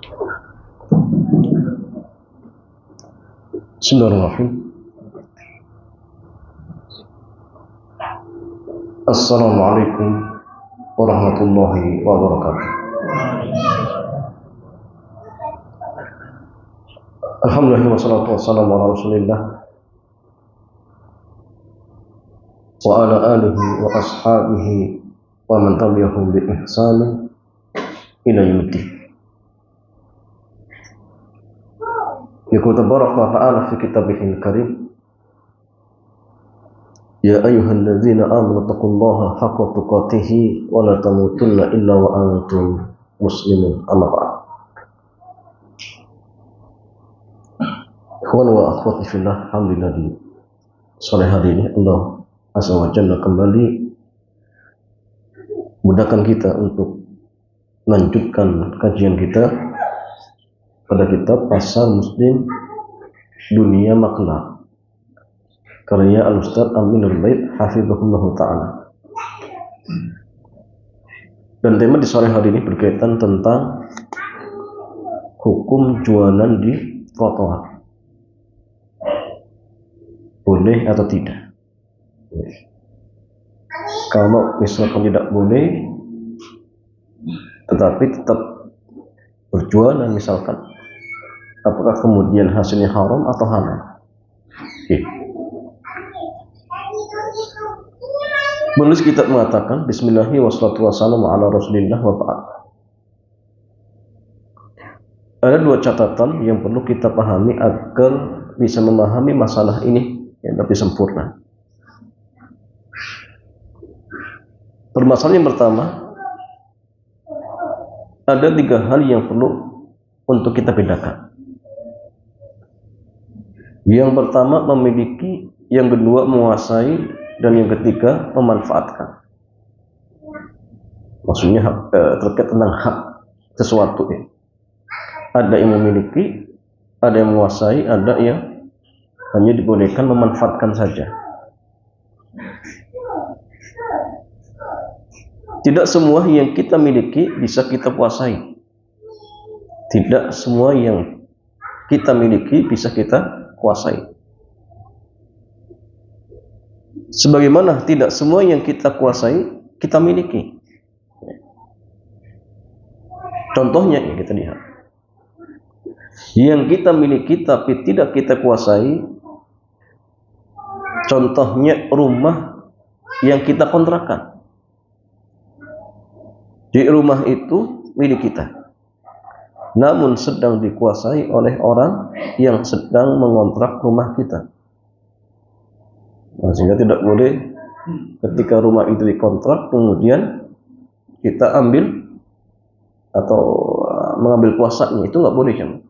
Bismillahirrahmanirrahim. Assalamualaikum warahmatullahi wabarakatuh. Alhamdulillah wassalatu wassalamu ala Rasulillah wa ala alihi wa ashabihi wa man tabi'ahum bi ihsan ila yaumiddin. Yaqul tabaraka wa ta'ala fi kitabihil karim, ya ayyuhalladzina amanu taqullaha haqqa tuqatih wa la tamutunna illa wa antum muslimun. Amma ba'd. Ikhwan wa akhwati fillah, alhamdulillah di sore hari ini Allah Azza wa Jalla kembali mudahkan kita untuk melanjutkan kajian kita pada kitab Pasar Muslim Dunia Makna karya Al-Ustaz Aminul Bait hafizahullah ta'ala. Dan tema di sore hari ini berkaitan tentang hukum jualan di trotoar, boleh atau tidak. Kalau misalkan tidak boleh tetapi tetap berjualan misalkan, apakah kemudian hasilnya haram atau halal? Menulis kitab mengatakan bismillahirrahmanirrahim wassalatu wassalamu ala Rasulillah wa ba'd. Ada dua catatan yang perlu kita pahami agar bisa memahami masalah ini yang lebih sempurna. Permasalahan yang pertama, ada tiga hal yang perlu untuk kita bedakan. Yang pertama memiliki, yang kedua menguasai, dan yang ketiga memanfaatkan. Maksudnya terkait tentang hak sesuatu ya. Ada yang memiliki, ada yang menguasai, ada yang hanya dibolehkan memanfaatkan saja. Tidak semua yang kita miliki bisa kita kuasai. Tidak semua yang kita miliki bisa kita kuasai. Sebagaimana tidak semua yang kita kuasai kita miliki. Contohnya ya, kita lihat. Yang kita miliki tapi tidak kita kuasai, contohnya rumah yang kita kontrakan. Di rumah itu milik kita, namun sedang dikuasai oleh orang yang sedang mengontrak rumah kita. Nah, sehingga tidak boleh ketika rumah itu dikontrak kemudian kita ambil atau mengambil kuasanya, itu nggak boleh kan?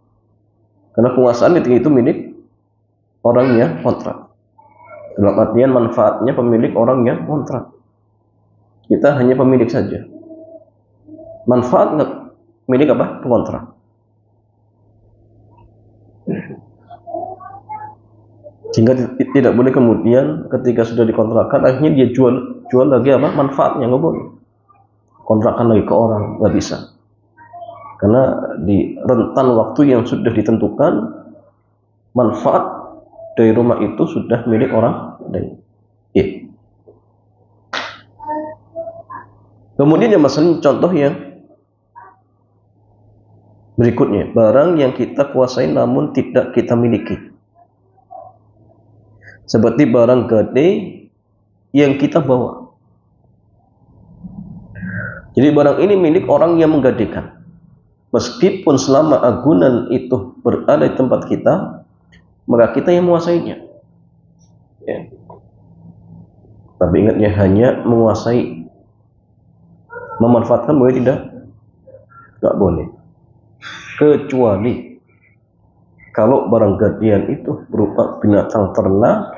Karena penguasaan itu milik orang yang kontrak. Dalam artian manfaatnya pemilik orang yang kontrak. Kita hanya pemilik saja. Manfaat nggak milik apa? Pengontrak. Sehingga tidak boleh kemudian ketika sudah dikontrakkan akhirnya dia jual lagi apa? Manfaatnya nggak boleh. Kontrakan lagi ke orang nggak bisa. Karena di rentan waktu yang sudah ditentukan manfaat dari rumah itu sudah milik orang lain. Ya. Kemudian yang masalah contoh yang berikutnya, barang yang kita kuasai namun tidak kita miliki. Seperti barang gade yang kita bawa. Jadi barang ini milik orang yang menggadekan. Meskipun selama agunan itu berada di tempat kita, maka kita yang menguasainya. Ya. Tapi ingatnya hanya menguasai. Memanfaatkan boleh tidak? Tidak boleh. Kecuali kalau barang gadean itu berupa binatang ternak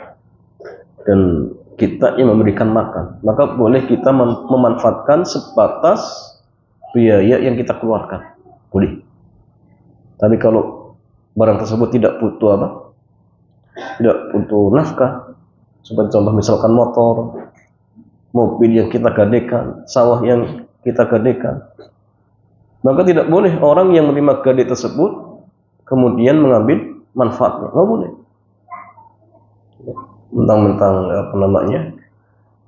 dan kita yang memberikan makan, maka boleh kita memanfaatkan sebatas biaya yang kita keluarkan, boleh. Tapi kalau barang tersebut tidak butuh apa? Tidak butuh nafkah, seperti contoh misalkan motor, mobil yang kita gadekan, sawah yang kita gadekan, Maka tidak boleh orang yang menerima gadai tersebut kemudian mengambil manfaatnya. Nggak boleh. Mentang-mentang apa namanya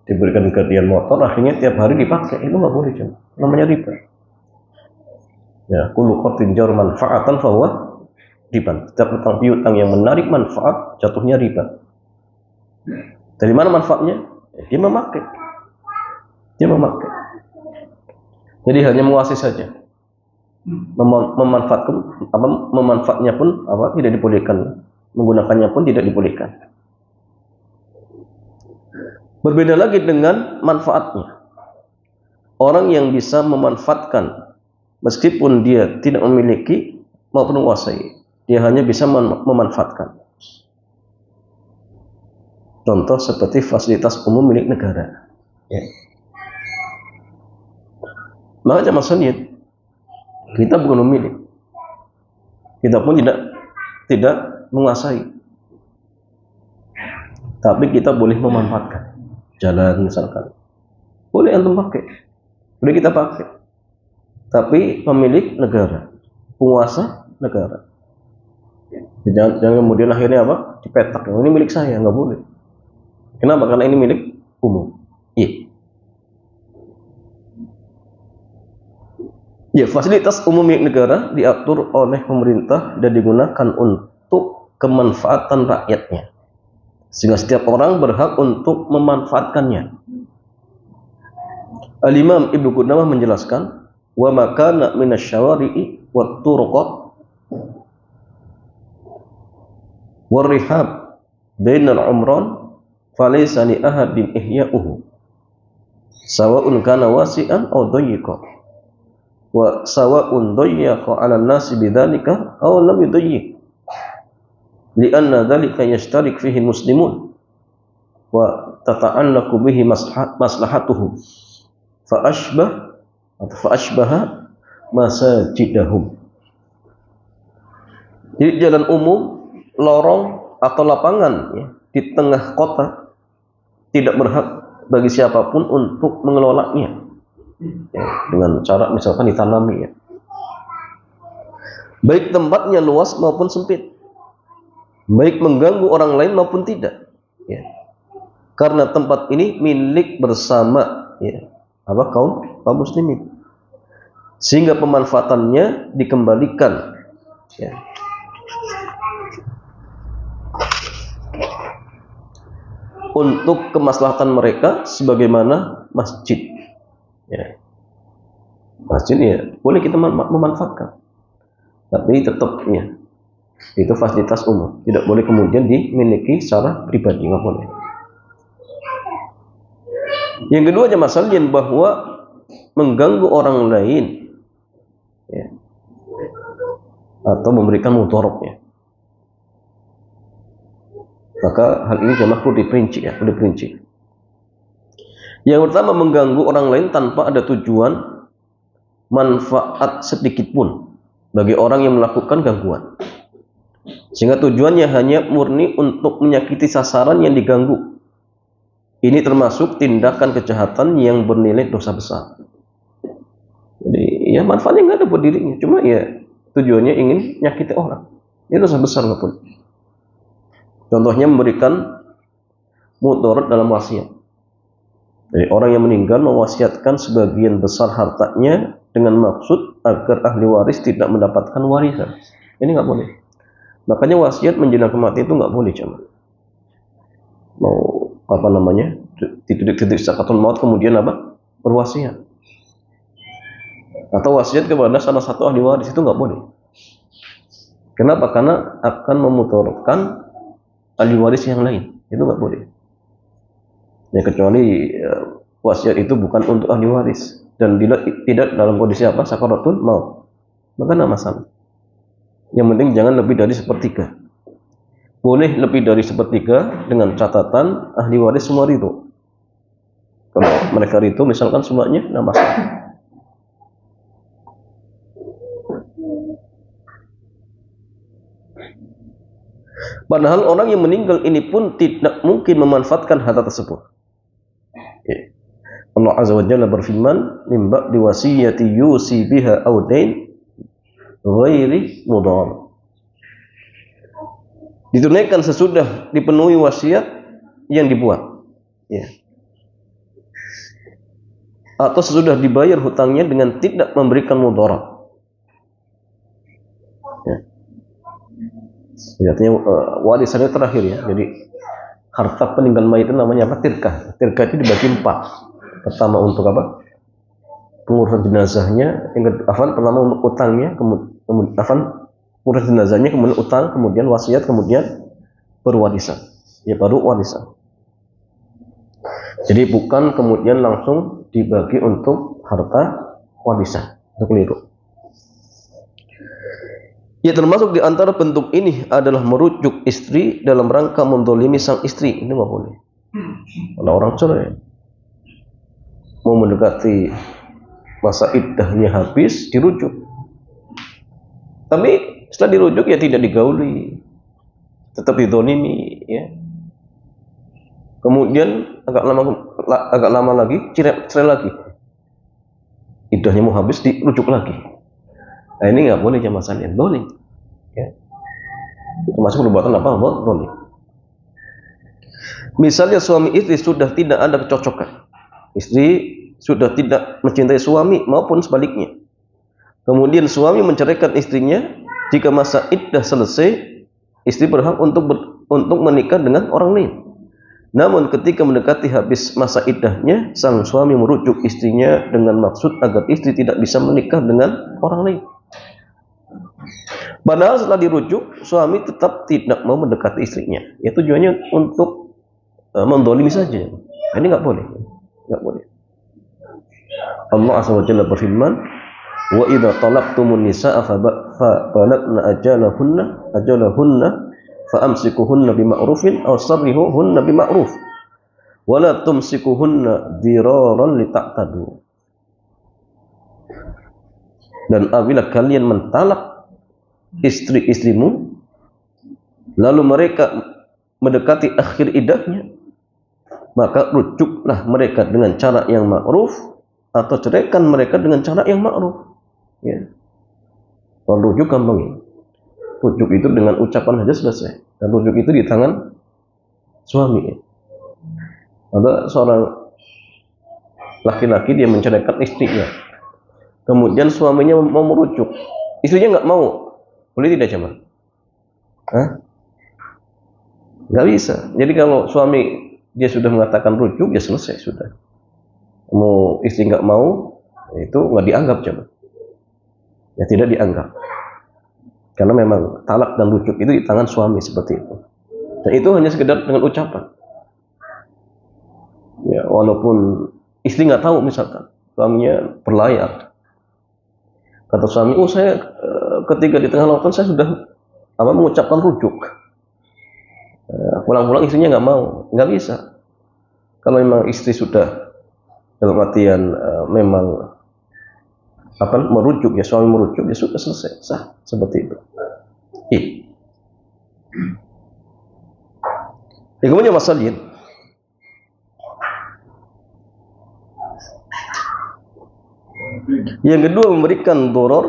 diberikan gadaian motor, akhirnya tiap hari dipakai, itu nggak boleh, cuma namanya riba. Ya, kullu qardin jar manfaatan fahuwa riba. Setiap utang piutang yang menarik manfaat jatuhnya riba. Dari mana manfaatnya? Dia memakai. Jadi hanya menguasai saja. Memanfaatnya pun tidak dibolehkan. Menggunakannya pun tidak dibolehkan. Berbeda lagi dengan manfaatnya. Orang yang bisa memanfaatkan meskipun dia tidak memiliki maupun menguasai, dia hanya bisa memanfaatkan. Contoh seperti fasilitas umum milik negara. Ya. Maka jamaah sekalian, kita bukan memilih, kita pun tidak menguasai, tapi kita boleh memanfaatkan. Jalan misalkan, boleh antum pakai, boleh kita pakai, tapi pemilik negara, penguasa negara. Jangan kemudian akhirnya dipetak, ini milik saya, nggak boleh. Kenapa? Karena ini milik umum. Iya. Ya, fasilitas umum milik negara diatur oleh pemerintah dan digunakan untuk kemanfaatan rakyatnya. Sehingga setiap orang berhak untuk memanfaatkannya. Al-Imam Ibnu Qudamah menjelaskan, wa makana minasyawari'i wat turuq war rihab bainal umran falaysa li ahadin ihya'uhu sawa'un kana wasi'an aw dayyiqa wa sawa'un dayyaqa 'ala an-nasi bidzalika aw lam yudayyiq li'anna dzalika yashtarik fihi muslimun wa tata'allaqu bihi maslahatuhum fa ashbaha masajidahum. Jadi jalan umum, lorong atau lapangan ya, di tengah kota tidak berhak bagi siapapun untuk mengelolanya ya, dengan cara misalkan ditanami ya. Baik tempatnya luas maupun sempit, baik mengganggu orang lain maupun tidak ya. Karena tempat ini milik bersama ya, kaum muslimin, sehingga pemanfaatannya dikembalikan ya, untuk kemaslahatan mereka sebagaimana masjid ya. Masjid ya boleh kita memanfaatkan, tapi tetap ya, itu fasilitas umum, tidak boleh kemudian dimiliki secara pribadi, nggak boleh. Yang kedua jamaah sekalian, bahwa mengganggu orang lain ya, atau memberikan mudarat ya, maka hal ini jamaah perlu diperinci. Yang pertama, mengganggu orang lain tanpa ada tujuan manfaat sedikit pun bagi orang yang melakukan gangguan, sehingga tujuannya hanya murni untuk menyakiti sasaran yang diganggu. Ini termasuk tindakan kejahatan yang bernilai dosa besar. Jadi ya manfaatnya nggak ada buat dirinya, cuma ya tujuannya ingin nyakiti orang. Ini dosa besar nggak pun. Contohnya memberikan mudarat dalam wasiat. Jadi orang yang meninggal mewasiatkan sebagian besar hartanya dengan maksud agar ahli waris tidak mendapatkan warisan. Ini nggak boleh. Makanya wasiat menjelang kematian itu nggak boleh, cuma mau di titik sakaratul maut kemudian berwasiat atau wasiat kepada salah satu ahli waris, itu nggak boleh. Kenapa? Karena akan memudaratkan ahli waris yang lain, itu nggak boleh ya, kecuali wasiat itu bukan untuk ahli waris dan tidak dalam kondisi sakaratul maut, maka nggak masalah. Yang penting jangan lebih dari sepertiga. Boleh lebih dari sepertiga dengan catatan ahli waris semua ridho. Kalau mereka ridho misalkan semuanya, nggak masalah. Padahal orang yang meninggal ini pun tidak mungkin memanfaatkan harta tersebut ya. Allah Azza wa Jalla berfirman, "Min ba'di wasiyati yusi biha aw dain ghairi mudhar." Ditunaikan sesudah dipenuhi wasiat yang dibuat, ya. Atau sesudah dibayar hutangnya dengan tidak memberikan mudarat. Ya. Artinya warisannya terakhir, ya. Jadi harta peninggalan mayit itu namanya apa? Tirkah. Tirkah itu dibagi 4. Pertama untuk apa? Pengurusan jenazahnya. Pertama untuk utangnya, kemudian urusan jenazahnya, kemudian utang, kemudian wasiat, kemudian berwarisan. Ya, baru warisan. Jadi bukan kemudian langsung dibagi untuk harta warisan. Itu keliru. Ya, termasuk di antara bentuk ini adalah merujuk istri dalam rangka mendolimi sang istri. Ini nggak boleh. Kalau orang cerai mau mendekati masa iddahnya habis, dirujuk. Tapi setelah dirujuk ya tidak digauli, tetap didolimi, ya. Kemudian agak lama lagi cerai lagi, iddahnya mau habis, dirujuk lagi. Nah, ini nggak boleh jamaah sekalian, dolim, ya. Termasuk perbuatan apa? Dolim. Misalnya suami istri sudah tidak ada kecocokan, istri sudah tidak mencintai suami maupun sebaliknya. Kemudian suami menceraikan istrinya, jika masa iddah selesai, istri berhak untuk menikah dengan orang lain. Namun ketika mendekati habis masa iddahnya, sang suami merujuk istrinya dengan maksud agar istri tidak bisa menikah dengan orang lain. Padahal setelah dirujuk, suami tetap tidak mau mendekati istrinya. Ya, tujuannya untuk mendolimi saja. Ini nggak boleh, nggak boleh. Allah Azza wa Jalla berfirman, "Wa idza talaqtumun nisaa fa balagna ajalahunna fa'amsikuhunna bima'rufin aw sarrihuhunna bima'ruf wa la tumsikuhunna diraran lita'tadu." Dan apabila kalian mentalak istri-istrimu lalu mereka mendekati akhir iddahnya, maka rujuklah mereka dengan cara yang ma'ruf atau ceraikan mereka dengan cara yang ma'ruf, ya. Kalau rujuk gampang, ya. Rujuk itu dengan ucapan saja selesai, dan rujuk itu di tangan suami, ya. Ada seorang laki-laki dia menceraikan istrinya, kemudian suaminya mau merujuk, istrinya nggak mau, boleh tidak jemaah? Nggak bisa. Jadi kalau suami dia sudah mengatakan rujuk, ya selesai sudah. Mau istri nggak mau, itu nggak dianggap jemaah. Ya tidak dianggap. Karena memang talak dan rujuk itu di tangan suami seperti itu. Dan itu hanya sekedar dengan ucapan. Ya, walaupun istri nggak tahu, misalkan suaminya berlayar, kata suami, saya ketika di tengah lautan saya sudah mengucapkan rujuk. Pulang-pulang istrinya nggak mau, nggak bisa. Kalau memang istri sudah dalam artian memang merujuk, ya suami merujuk, ya sudah selesai, sah seperti itu. Ya, kemudian masalahnya yang kedua, memberikan doror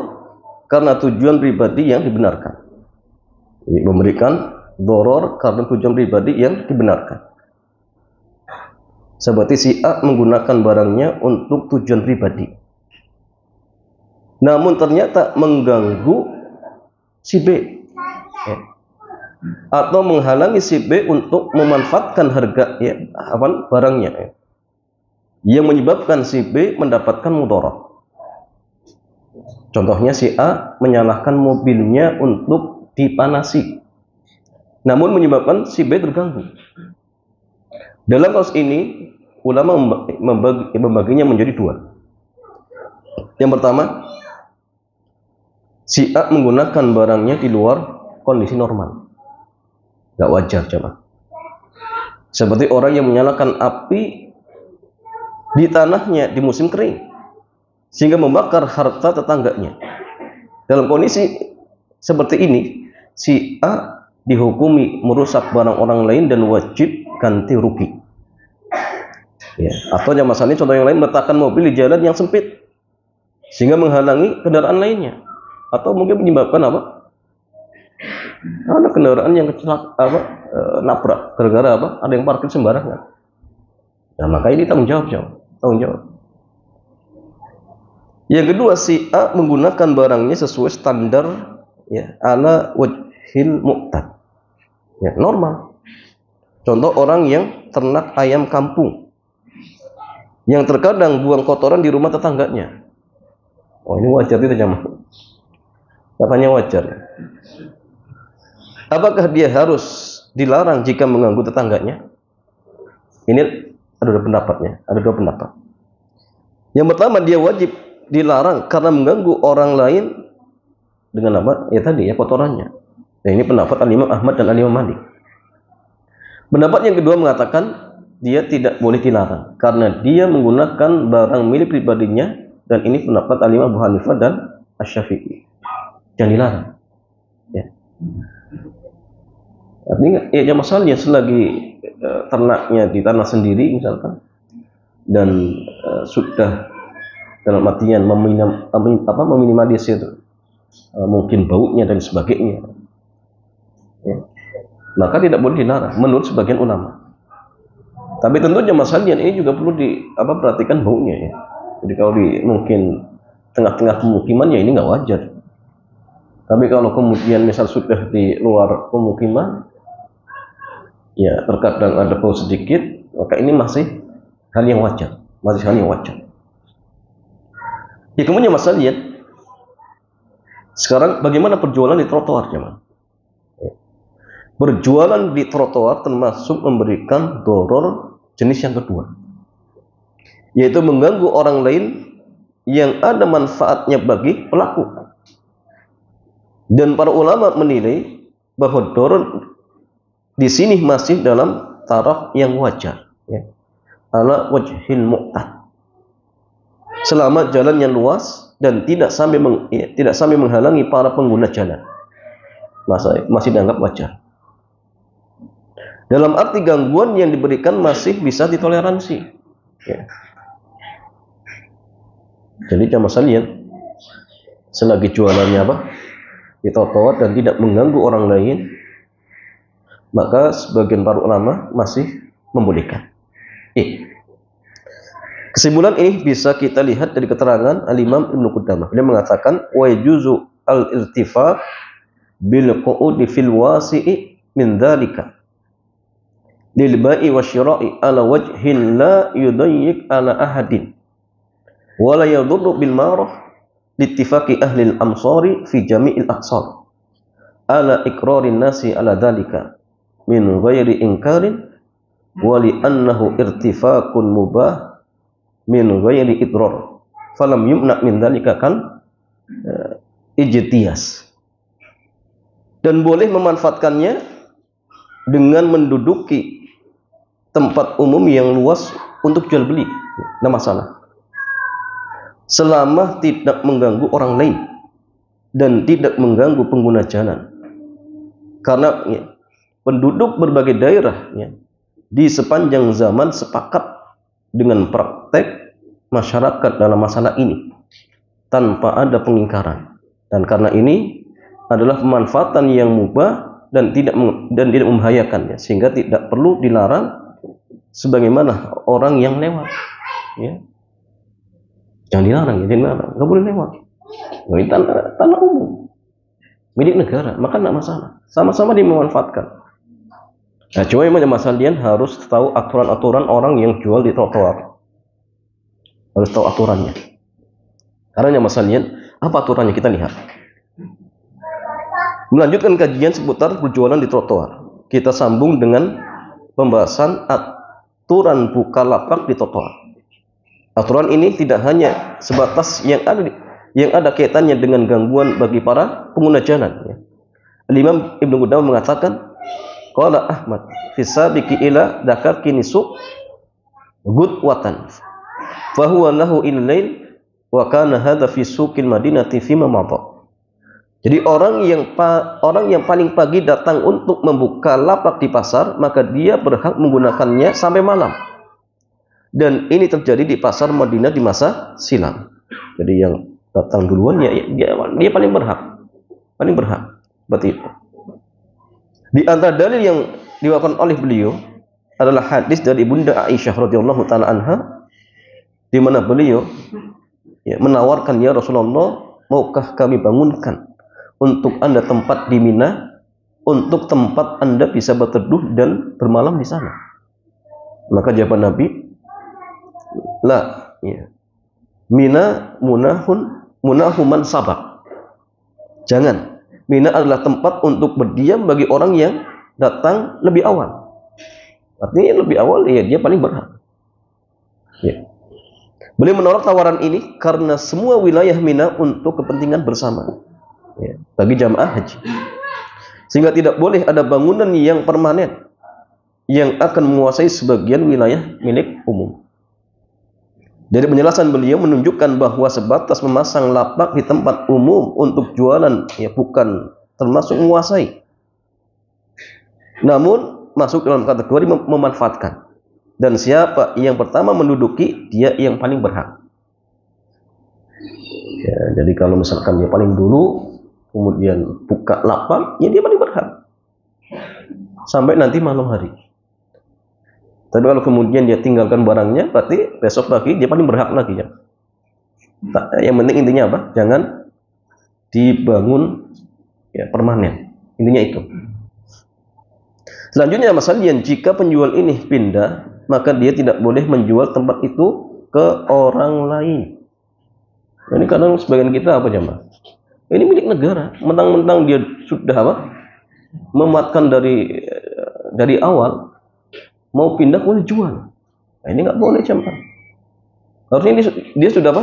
karena tujuan pribadi yang dibenarkan. Jadi, memberikan doror karena tujuan pribadi yang dibenarkan. Seperti si A menggunakan barangnya untuk tujuan pribadi, namun ternyata mengganggu si B, ya. Atau menghalangi si B untuk memanfaatkan harga, ya, barangnya, ya, yang menyebabkan si B mendapatkan mudarat. Contohnya si A menyalakan mobilnya untuk dipanasi, namun menyebabkan si B terganggu. Dalam kasus ini, ulama membaginya menjadi dua. Yang pertama, si A menggunakan barangnya di luar kondisi normal, nggak wajar, jemaah. Seperti orang yang menyalakan api di tanahnya di musim kering, sehingga membakar harta tetangganya. Dalam kondisi seperti ini, si A dihukumi merusak barang orang lain dan wajib ganti rugi. Ya. Atau yang masalahnya contoh yang lain, meletakkan mobil di jalan yang sempit sehingga menghalangi kendaraan lainnya, atau mungkin menyebabkan apa? Ada kendaraan yang nabrak gara-gara apa? Ada yang parkir sembarangan. Nah, maka ini tanggung jawab. Yang kedua, si A menggunakan barangnya sesuai standar ya, ala wajhil mu'tad. Ya, normal. Contoh orang yang ternak ayam kampung, yang terkadang buang kotoran di rumah tetangganya. Oh, ini wajar tidak jamaah? Katanya wajar. Apakah dia harus dilarang jika mengganggu tetangganya? Ini ada dua pendapat. Yang pertama, dia wajib dilarang karena mengganggu orang lain dengan apa? Ya tadi ya, kotorannya. Nah, ini pendapat Al-Imam Ahmad dan Al-Imam Malik. Pendapat yang kedua mengatakan dia tidak boleh dilarang karena dia menggunakan barang milik pribadinya, dan ini pendapat Al-Imam Abu Hanifah dan Asy-Syafi'i. Jangan dilarang. Ya. Artinya ya masalahnya selagi ternaknya di tanah sendiri misalkan, dan sudah dalam artian meminimalisir mungkin baunya dan sebagainya, ya, maka tidak boleh dilarang menurut sebagian ulama. Tapi tentunya masalahnya ini juga perlu perhatikan baunya ya. Jadi kalau di mungkin tengah-tengah pemukiman ya ini nggak wajar. Tapi kalau kemudian misal sudah di luar pemukiman, ya terkadang ada bau sedikit, maka ini masih hal yang wajar. Ya, kemudian Mas lihat sekarang bagaimana perjualan di trotoar, teman. Berjualan di trotoar termasuk memberikan doror jenis yang kedua, yaitu mengganggu orang lain yang ada manfaatnya bagi pelaku. Dan para ulama menilai bahwa doror di sini masih dalam taraf yang wajar, ya, ala wajhil mu'tad, selama jalannya luas dan tidak sampai menghalangi para pengguna jalan, masih dianggap wajar. Dalam arti gangguan yang diberikan masih bisa ditoleransi. Ya. Jadi jamaah sekalian, selagi jualannya di trotoar dan tidak mengganggu orang lain, maka sebagian para ulama masih membolehkan. Kesimpulan ini bisa kita lihat dari keterangan Al-Imam Ibnu Qudamah. Dia mengatakan wa yajuzu al-irtifa bil qu'udi fil wasi'i min dzalika lil bai'i wasyira'i ala wajhin la yudayyiq ala ahadin wa la yadurru bil ma'ruf littifaqi ahli al-amsari fi jami'il aqsar ala iqrarin nasi ala dzalika min ghairi inkarin wa li annahu irtifaqun mubah min ghairi idrar falam yumna min dzalika kan ijtiyas, dan boleh memanfaatkannya dengan menduduki tempat umum yang luas untuk jual beli, tidak masalah, selama tidak mengganggu orang lain dan tidak mengganggu pengguna jalan. Karena ya, penduduk berbagai daerah ya, di sepanjang zaman sepakat dengan praktek masyarakat dalam masalah ini tanpa ada pengingkaran, dan karena ini adalah pemanfaatan yang mubah dan tidak membahayakan ya, sehingga tidak perlu dilarang sebagaimana orang yang lewat ya. Jangan dilarang, nggak boleh lewat. Ini tanah umum milik negara, maka tidak masalah, sama-sama dimanfaatkan. Nah, cuma yang masalahnya harus tahu aturan-aturan orang yang jual di trotoar, harus tahu aturannya. Karena yang masalahnya apa aturannya, kita lihat. Melanjutkan kajian seputar berjualan di trotoar, kita sambung dengan pembahasan aturan bukalapak di trotoar. Aturan ini tidak hanya sebatas yang ada kaitannya dengan gangguan bagi para pengguna jalan ya. Imam Ibnu Qudamah mengatakan, qala Ahmad fi sabiqi ila dakarki nisu gudwatan fa huwa lahu il-lail wa kana hadha fi suqil madinati fi ma madha. Jadi orang yang paling pagi datang untuk membuka lapak di pasar, maka dia berhak menggunakannya sampai malam. Dan ini terjadi di pasar Madinah di masa silam. Jadi yang datang duluan ya dia paling berhak berarti itu. Di antara dalil yang diwakilkan oleh beliau adalah hadis dari Bunda Aisyah radhiyallahu taala anha, di mana beliau menawarkan, ya Rasulullah, maukah kami bangunkan untuk Anda tempat di Mina, untuk tempat Anda bisa berteduh dan bermalam di sana. Maka jawaban Nabi, la, Mina munahuman sabak. Jangan. Mina adalah tempat untuk berdiam bagi orang yang datang lebih awal. Artinya lebih awal dia paling berhak. Beliau menolak tawaran ini karena semua wilayah Mina untuk kepentingan bersama bagi jamaah haji. Sehingga tidak boleh ada bangunan yang permanen yang akan menguasai sebagian wilayah milik umum. Dari penjelasan beliau menunjukkan bahwa sebatas memasang lapak di tempat umum untuk jualan bukan termasuk menguasai, namun masuk dalam kategori memanfaatkan. Dan siapa yang pertama menduduki, dia yang paling berhak. Jadi kalau misalkan dia paling dulu kemudian buka lapak, dia paling berhak sampai nanti malam hari. Tapi kalau kemudian dia tinggalkan barangnya, berarti besok pagi dia paling berhak lagi ya. Yang penting intinya apa? Jangan dibangun permanen. Intinya itu. Selanjutnya masalahnya, jika penjual ini pindah, maka dia tidak boleh menjual tempat itu ke orang lain. Nah, ini kadang sebagian kita apa jemaah? Ini milik negara. Mentang-mentang dia sudah mematkan dari awal, mau pindah boleh jual. Nah, ini nggak boleh jemaah. Harusnya dia sudah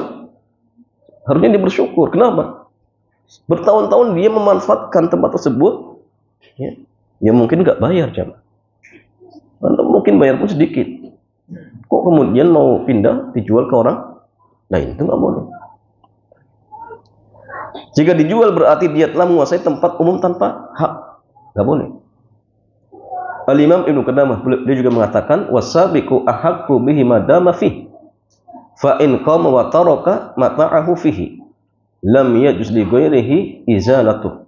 harusnya dia bersyukur. Kenapa? Bertahun-tahun dia memanfaatkan tempat tersebut, ya mungkin nggak bayar jemaah. Atau mungkin bayar pun sedikit. Kok kemudian mau pindah dijual ke orang lain? Itu nggak boleh. Jika dijual berarti dia telah menguasai tempat umum tanpa hak. Nggak boleh. Al-Imam Ibnu Qudamah dia juga mengatakan, wasabiqu ahaqqu bihi madama fihi, fa in qama wa taraka mata'ahu fihi lam yajuz li ghairihi izalatu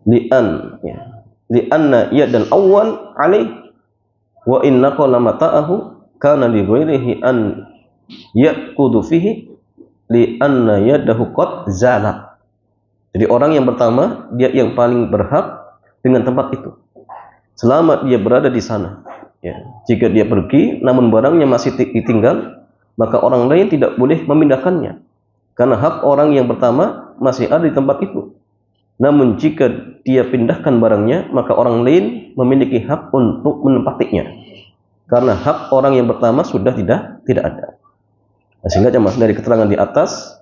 li'anna yadal awwal alaih wa inna qala mata'ahu kana li ghairihi an yaqudu fihi li'anna yadahu qad zala. Jadi orang yang pertama dia yang paling berhak dengan tempat itu selama dia berada di sana. Jika dia pergi namun barangnya masih ditinggal, maka orang lain tidak boleh memindahkannya karena hak orang yang pertama masih ada di tempat itu. Namun jika dia pindahkan barangnya, maka orang lain memiliki hak untuk menempatinya karena hak orang yang pertama sudah tidak ada. Nah, sehingga jemaah dari keterangan di atas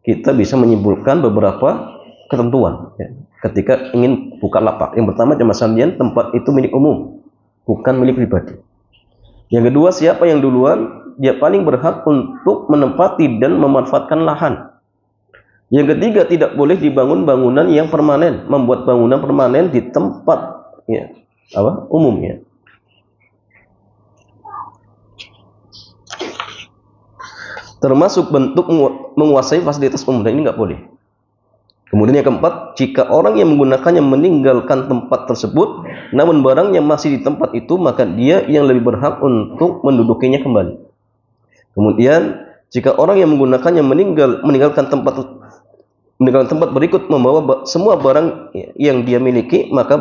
kita bisa menyimpulkan beberapa ketentuan ketika ingin buka lapak. Yang pertama jemaah sekalian, tempat itu milik umum, bukan milik pribadi. Yang kedua, siapa yang duluan, dia paling berhak untuk menempati dan memanfaatkan lahan. Yang ketiga, tidak boleh dibangun bangunan yang permanen, membuat bangunan permanen di tempat umumnya. Termasuk bentuk menguasai fasilitas umum, dan ini nggak boleh. Kemudian yang keempat, jika orang yang menggunakannya meninggalkan tempat tersebut, namun barangnya masih di tempat itu, maka dia yang lebih berhak untuk mendudukinya kembali. Kemudian, jika orang yang menggunakannya meninggalkan tempat berikut membawa semua barang yang dia miliki, maka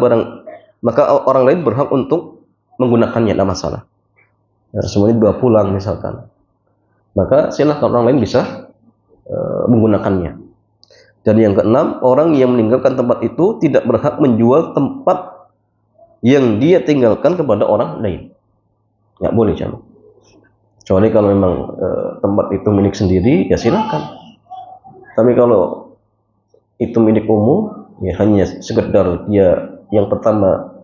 orang lain berhak untuk menggunakannya, tidak masalah. Semuanya dibawa pulang misalkan, maka silahkan orang lain bisa menggunakannya. Dan yang keenam, orang yang meninggalkan tempat itu tidak berhak menjual tempat yang dia tinggalkan kepada orang lain. Nggak boleh jemaah. Kecuali kalau memang tempat itu milik sendiri, ya silakan. Tapi kalau itu milik umum, ya hanya sekedar dia yang pertama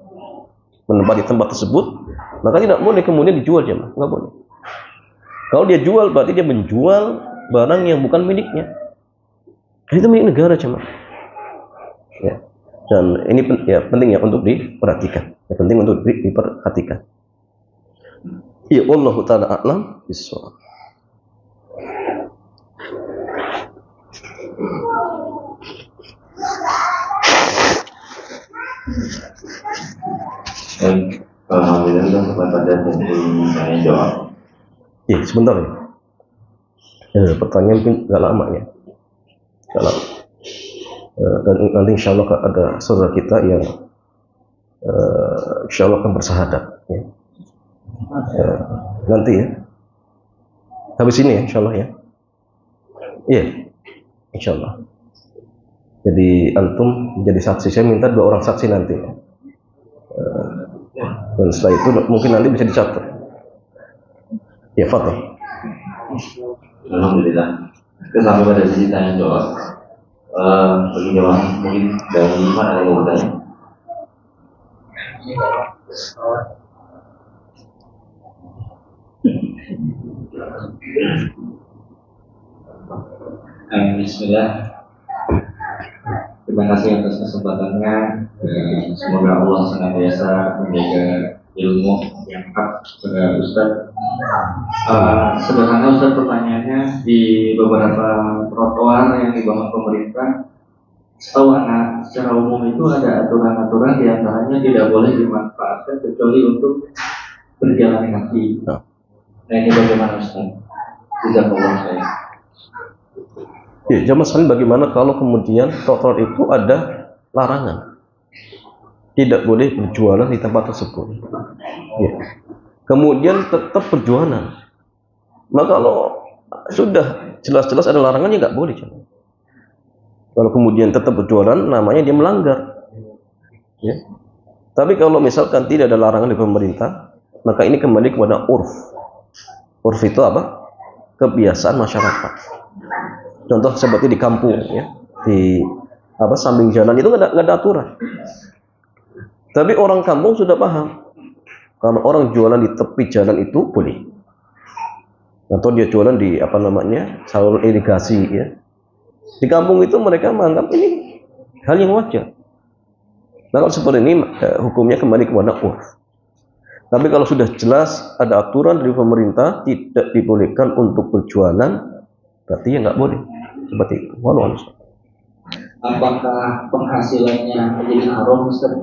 menempati tempat tersebut, maka tidak boleh kemudian dijual jemaah. Nggak boleh. Kalau dia jual, berarti dia menjual barang yang bukan miliknya. Itu milik negara jemaah. Dan ini penting untuk diperhatikan. Penting untuk diperhatikan. Ya Allah taala a'lam bissawab. Alhamdulillah kepada dari jawab. Ya sebentar ya. Pertanyaan mungkin nggak lama ya. Nggak lama. Dan nanti insya Allah ada saudara kita yang insya Allah akan bersahadat. Ya. Nanti ya. Habis ini ya insya Allah ya. Iya. Insya Allah. Jadi antum menjadi saksi. Saya minta 2 orang saksi nanti ya. Dan setelah itu mungkin nanti bisa dicatat. Ya, Fatih. Alhamdulillah. Kita sampai pada sisi tanya jawab. Bagi jawab mungkin dari mana ada yang mau bertanya? Bismillah. Terima kasih atas kesempatannya. Semoga Allah senantiasa menjaga ilmu yang hak kepada Ustaz. Sederhana Ustaz, pertanyaannya, di beberapa trotoar yang dibangun pemerintah, setahu anak secara umum itu ada aturan-aturan diantaranya tidak boleh dimanfaatkan kecuali untuk berjalan kaki. Nah ini bagaimana Ustaz? Tidak boleh saya. Ya, jamaah sekalian, bagaimana kalau kemudian trotoar itu ada larangan, tidak boleh berjualan di tempat tersebut. Ya. Kemudian tetap berjualan. Maka kalau sudah jelas-jelas ada larangannya nggak boleh. Kalau kemudian tetap berjualan, namanya dia melanggar. Ya. Tapi kalau misalkan tidak ada larangan dari pemerintah, maka ini kembali kepada urf. Urf itu apa? Kebiasaan masyarakat. Contoh seperti di kampung, ya, di samping jalan itu nggak ada aturan. Tapi orang kampung sudah paham. Kalau orang jualan di tepi jalan itu boleh. Atau dia jualan di saluran irigasi, ya. Di kampung itu mereka menganggap ini hal yang wajar. Nah kalau seperti ini hukumnya kembali kepada urf. Tapi kalau sudah jelas ada aturan dari pemerintah tidak dibolehkan untuk berjualan, berarti ya nggak boleh. Seperti itu. Apakah penghasilannya menjadi haram, Ustaz?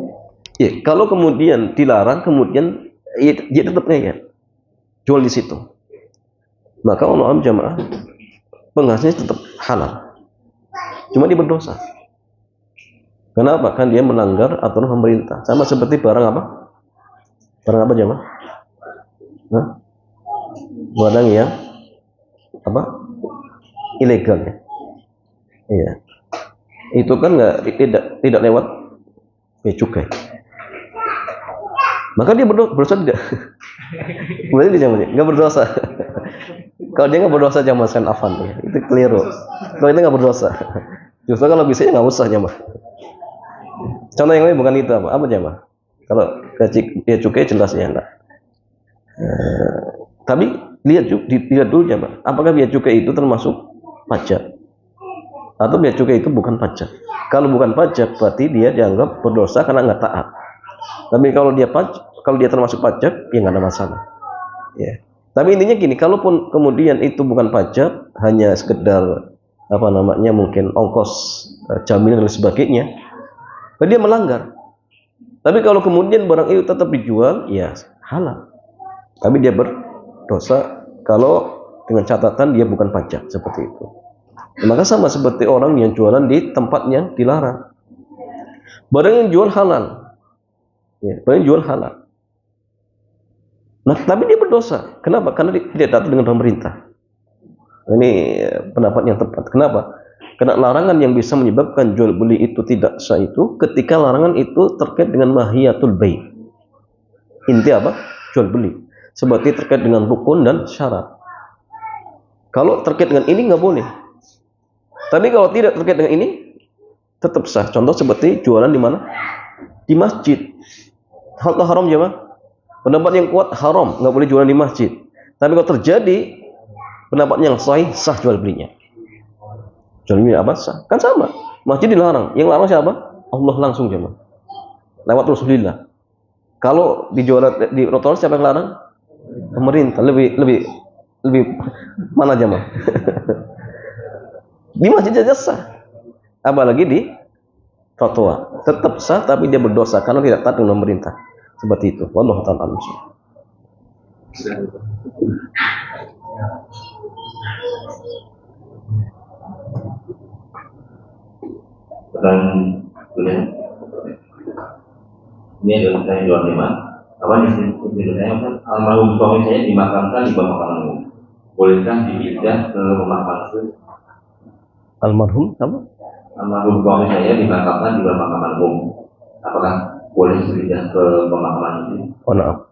Ya, kalau kemudian dilarang, kemudian dia tetap jual di situ. Maka Allah jamaah penghasilannya tetap halal. Cuma dia berdosa. Kenapa? Kan dia melanggar aturan pemerintah. Sama seperti barang apa? Barang apa jamaah? Barang yang ilegal ya. Iya. Itu kan tidak lewat bea cukai. Maka dia berdosa tidak? Berarti dia nggak berdosa. Kalau dia nggak berdosa jamaah sekalian afan ya. Itu keliru. Kalau itu nggak berdosa. Justru kalau bisa ya nggak usah jamaah. Contoh yang lain bukan itu apa jamaah? Kalau bea cukai jelas ya enggak. Tapi lihat dulu jamaah. Apakah bea cukai itu termasuk pajak? Atau bea cukai itu bukan pajak? Kalau bukan pajak, berarti dia dianggap berdosa karena nggak taat. Tapi kalau dia termasuk pajak, ya nggak ada masalah. Ya. Tapi intinya gini, kalaupun kemudian itu bukan pajak, hanya sekedar mungkin ongkos jaminan dan sebagainya, dia melanggar. Tapi kalau kemudian barang itu tetap dijual, ya halal. Tapi dia berdosa kalau dengan catatan dia bukan pajak, seperti itu. Maka sama seperti orang yang jualan di tempat yang dilarang. Barang yang jual halal. Ya, barang yang jual halal. Nah, tapi dia berdosa. Kenapa? Karena dia tidak taat dengan pemerintah. Ini pendapat yang tepat. Kenapa? Karena larangan yang bisa menyebabkan jual beli itu tidak sah itu ketika larangan itu terkait dengan mahiyatul bai'. Inti apa? Jual beli. Seperti terkait dengan rukun dan syarat. Kalau terkait dengan ini nggak boleh. Tapi kalau tidak terkait dengan ini tetap sah. Contoh seperti jualan di mana? Di masjid. Hal haram jemaah. Pendapat yang kuat haram, nggak boleh jualan di masjid. Tapi kalau terjadi pendapat yang sahih, sah jual belinya. Jual belinya apa? Sah. Kan sama. Masjid dilarang. Yang larang siapa? Allah langsung jemaah. Lewat Rasulullah. Kalau dijual di trotoar siapa yang larang? Pemerintah lebih mana jamaah? Di masjid saja sah, apalagi di trotoar tetap sah, tapi dia berdosa karena tidak taat dengan pemerintah. Seperti itu. Wallahu ta'ala a'lam. Ini adalah saya 25. Apa nih saya kan almarhum suami saya dimakamkan di bawah makaman umum. Bolehkah dipindah ke pemakaman itu? Almarhum apa? Almarhum suami saya dimakamkan di bawah makaman umum. Apakah boleh dipindah ke pemakaman itu? Oh, maaf.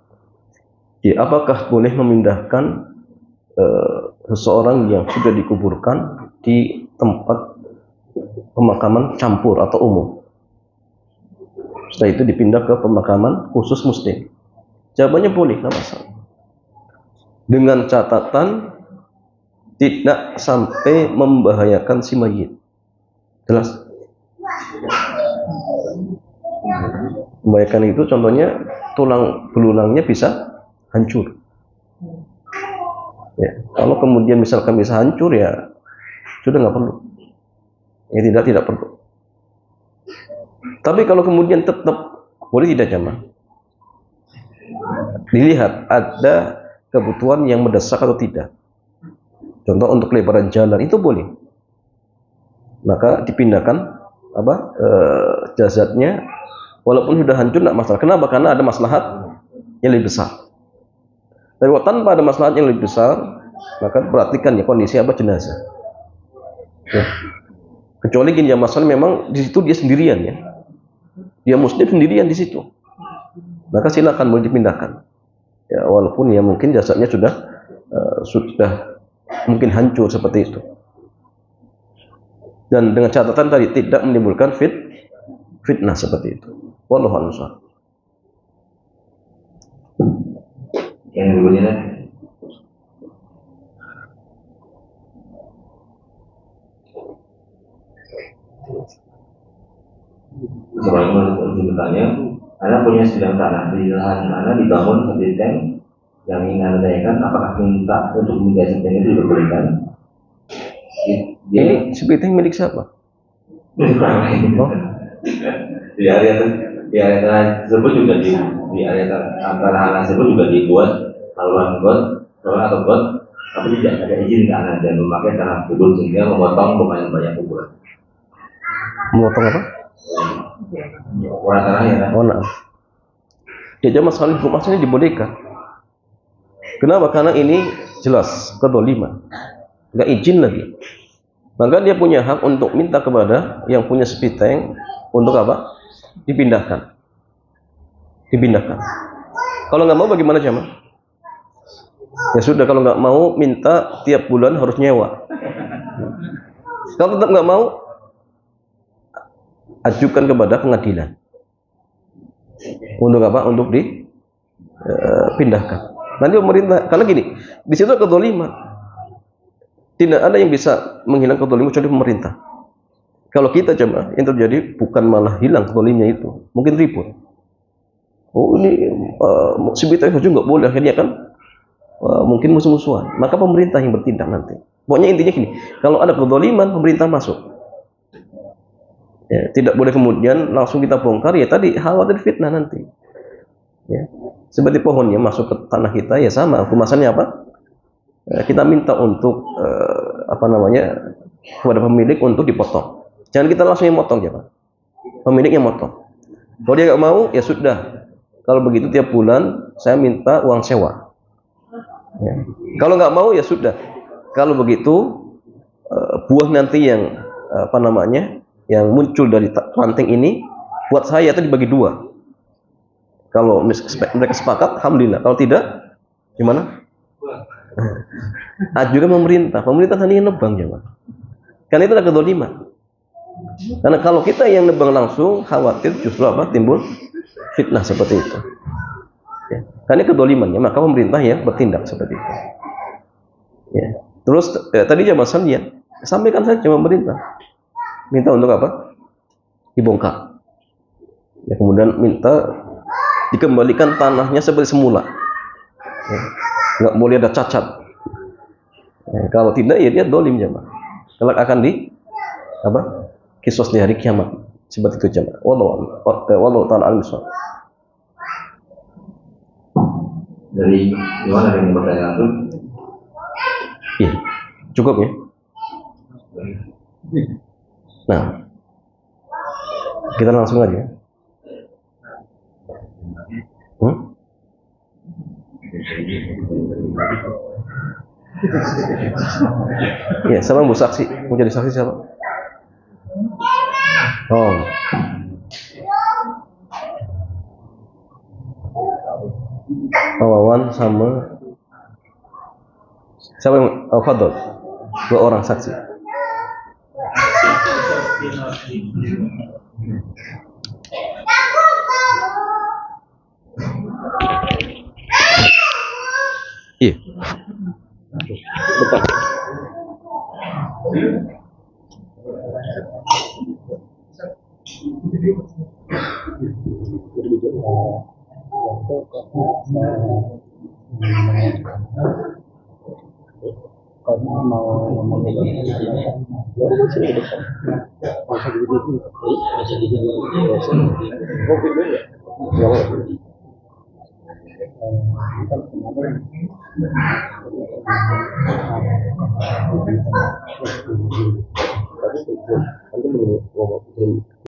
Ya, apakah boleh memindahkan seseorang yang sudah dikuburkan di tempat pemakaman campur atau umum? Setelah itu dipindah ke pemakaman khusus muslim. Jawabannya boleh, nggak masalah. Dengan catatan tidak sampai membahayakan si mayit. Jelas? Membahayakan itu contohnya tulang belulangnya bisa hancur. Ya, kalau kemudian misalkan bisa hancur ya sudah nggak perlu. Ya tidak perlu. Tapi kalau kemudian tetap boleh tidak jamaah? Dilihat ada kebutuhan yang mendesak atau tidak. Contoh untuk lebaran jalan itu boleh. Maka dipindahkan jasadnya walaupun sudah hancur tidak masalah. Kenapa? Karena ada maslahat yang lebih besar. Tapi kalau tanpa ada maslahat yang lebih besar, maka perhatikan ya kondisi jenazah. Ya. Kecuali gini ya masalah memang di situ dia sendirian ya. Dia muslim sendirian di situ. Maka silakan boleh dipindahkan. Ya, walaupun ya mungkin jasadnya sudah mungkin hancur seperti itu. Dan dengan catatan tadi tidak menimbulkan fitnah seperti itu. Wallahu a'lam. Yang berikutnya Assalamualaikum bertanya, Anda punya sebidang tanah di lahan Anda dibangun seperti tank yang ingin Anda tanyakan, apakah minta untuk mengganti tank itu diperbolehkan? Ini seperti tank milik siapa? Oh. Di area tersebut juga di area tanah tersebut juga dibuat saluran got atau got, tapi tidak ada izin ke Anda dan memakai tanah kubur sehingga memotong lumayan banyak kuburan. Memotong apa? Oh, nah. Ya jamaah sekalian hukum asalnya dibolehkan. Kenapa? Karena ini jelas kedzaliman. Enggak izin lagi. Maka dia punya hak untuk minta kepada yang punya sepi tank untuk apa? Dipindahkan. Kalau nggak mau bagaimana jamaah? Ya sudah, kalau nggak mau minta tiap bulan harus nyewa. Kalau tetap nggak mau, ajukan kepada pengadilan untuk apa? Untuk dipindahkan. Nanti pemerintah, karena gini, di situ kedzaliman. Tidak ada yang bisa menghilang kedzaliman kecuali pemerintah. Kalau kita coba, yang terjadi bukan malah hilang kedzalimnya itu, mungkin ribut. Oh ini sebetulnya saja nggak boleh, akhirnya kan mungkin musuh-musuhan. Maka pemerintah yang bertindak nanti. Pokoknya intinya gini, kalau ada kedzaliman pemerintah masuk. Ya, tidak boleh kemudian langsung kita bongkar, ya tadi khawatir fitnah nanti. Ya, seperti pohonnya masuk ke tanah kita, ya sama. Hukumannya apa? Kita minta untuk kepada pemilik untuk dipotong. Jangan kita langsung yang motong ya Pak. Pemilik yang motong. Kalau dia nggak mau, ya sudah. Kalau begitu tiap bulan saya minta uang sewa. Ya. Kalau nggak mau, ya sudah. Kalau begitu buah nanti yang yang muncul dari ranting ini buat saya itu dibagi dua. Kalau mereka sepakat, alhamdulillah. Kalau tidak, gimana? Juga pemerintah hanya nebang ya Pak. Karena itu ada kedzaliman. Karena kalau kita yang nebang langsung, khawatir justru timbul fitnah seperti itu. Ya. Karena kedzalimannya, maka pemerintah ya bertindak seperti itu. Ya. Terus tadi jamaah sekalian, sampaikan saja pemerintah. Minta untuk apa? Dibongkar. Ya, kemudian minta dikembalikan tanahnya seperti semula. Ya. Nggak boleh ada cacat. Ya, kalau tidak ya dia dolim jemaah. Kelak akan di apa? Kisos di hari kiamat. Seperti itu jemaah. Wallahu ta'ala alim. Dari gimana dengan pertanyaan itu? Iya, cukup ya. Nah, kita langsung aja. Ya, siapa mau saksi? Mau jadi saksi siapa? Oh. Pak Wawan sama siapa yang Fadol? 2 orang saksi. Iya. Depan. Karena mau ngomong